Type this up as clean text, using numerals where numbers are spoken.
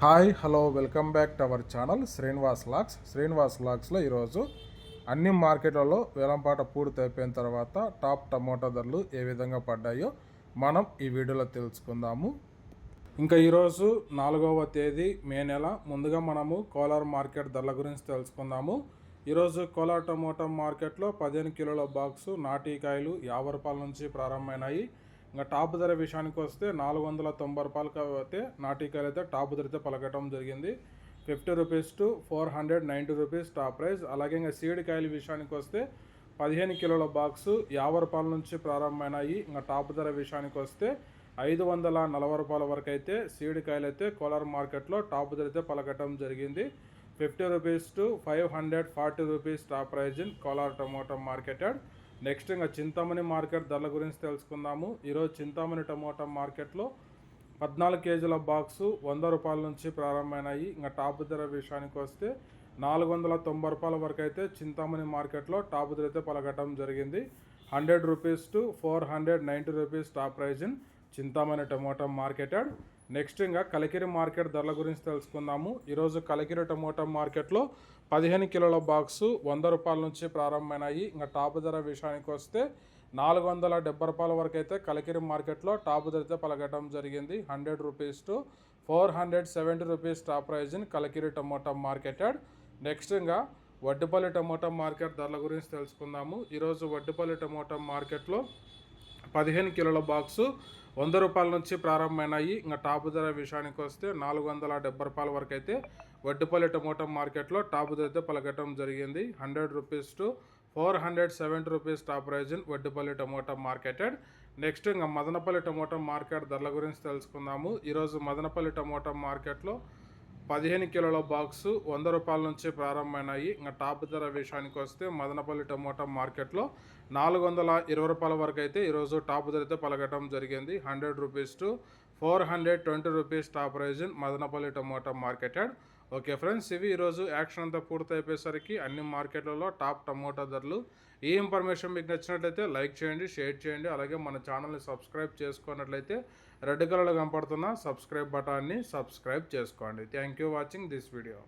Hi hello welcome back to our channel Srinivas లాక్స్లో ఈరోజు అన్ని మార్కెట్లలో వేలంపాట పూర్తి అయిపోయిన తర్వాత టాప్ టమోటా ధరలు ఏ విధంగా పడ్డాయో మనం ఈ వీడియోలో తెలుసుకుందాము. ఇంకా ఈరోజు 4వ తేదీ మే నెల. ముందుగా మనము కోలార్ మార్కెట్ ధరల గురించి తెలుసుకుందాము. ఈరోజు కోలార్ టమోటా మార్కెట్లో 15 కిలోల బాక్సు నాటికాయలు 50 రూపాయల నుంచి ప్రారంభమైనాయి. ఇంకా టాప్ ధర విషయానికి వస్తే 490 రూపాయలకి అయితే నాటికాయలు అయితే టాప్ ధర అయితే పలకటం జరిగింది. 50 rupees to 490 rupees top price. అలాగే ఇంకా సీడ్ కాయల విషయానికి వస్తే 15 కిలోల బాక్సు 50 రూపాయల నుంచి ప్రారంభమైనాయి. ఇంకా టాప్ ధర విషయానికి వస్తే 540 రూపాయల వరకు అయితే సీడ్ కాయలు అయితే కోలార్ మార్కెట్లో టాప్ ధర అయితే పలకటం జరిగింది. 50 rupees to 540 rupees top price in Kolar tomato marketed. Next ఇంకా చింతామణి మార్కెట్ ధరల గురించి తెలుసుకుందాము. ఈరోజు చింతామణి టమోటా మార్కెట్లో 14 కేజీల బాక్సు 100 రూపాయల నుంచి ప్రారంభమైనాయి. ఇంకా టాప్ ధర విషయానికి వస్తే 490 రూపాయల వరకు అయితే చింతామణి మార్కెట్లో టాప్ ధర అయితే పలకటం జరిగింది. 100 rupees to 490 rupees top price in Chintamani tomato marketed. Next ఇంకా కలికిరి మార్కెట్ ధరల గురించి తెలుసుకుందాము. ఈరోజు కలికిరి టమోటా మార్కెట్లో 15 కిలోల బాక్సు 100 రూపాయల నుంచి ప్రారంభమైనాయి. ఇంకా టాప్ ధర విషయానికి వస్తే 470 రూపాయల వరకు అయితే కలికిరి మార్కెట్లో టాప్ ధర అయితే పలకటం జరిగింది. 100 rupees to 470 rupees top price in Kalikiri tomato marketed. Next ఇంకా వడ్డిపల్లి టమోటా మార్కెట్ ధరల గురించి తెలుసుకుందాము. ఈరోజు వడ్డిపల్లి టమోటా మార్కెట్లో 15 కిలోల బాక్సు 100 రూపాయల నుంచి ప్రారంభమైనాయి. ఇంకా టాప్ ధర విషయానికి వస్తే 470 రూపాయల వరకు అయితే వడ్డిపల్లి టమోటా మార్కెట్లో టాప్ ధర అయితే పలకటం జరిగింది. 100 rupees to 470 rupees top price in Vaddipalli tomato marketed. Next ఇంకా మదనపల్లి టమోటా మార్కెట్ ధరల గురించి తెలుసుకుందాము. ఈరోజు మదనపల్లి టమోటా మార్కెట్లో 15 కిలోల బాక్సు 100 రూపాయల నుంచి ప్రారంభమైనాయి. ఇంకా టాప్ ధర విషయానికి వస్తే మదనపల్లి టమోటా మార్కెట్లో 420 రూపాయల వరకు అయితే ఈరోజు టాప్ ధర అయితే పలకటం జరిగింది. 100 rupees to 420 rupees top price in Madanapalle tomato marketed. Okay friends, ఇవి ఈరోజు యాక్షన్ అంతా పూర్తి అయిపోయేసరికి అన్ని మార్కెట్లలో టాప్ టమోటా ధరలు. ఈ ఇన్ఫర్మేషన్ మీకు నచ్చినట్లయితే లైక్ చేయండి, షేర్ చేయండి. అలాగే మన ఛానల్ని సబ్స్క్రైబ్ చేసుకున్నట్లయితే రెడ్ కలర్లో కనపడుతున్న సబ్స్క్రైబ్ బటాన్ని సబ్స్క్రైబ్ చేసుకోండి. Thank you watching this video.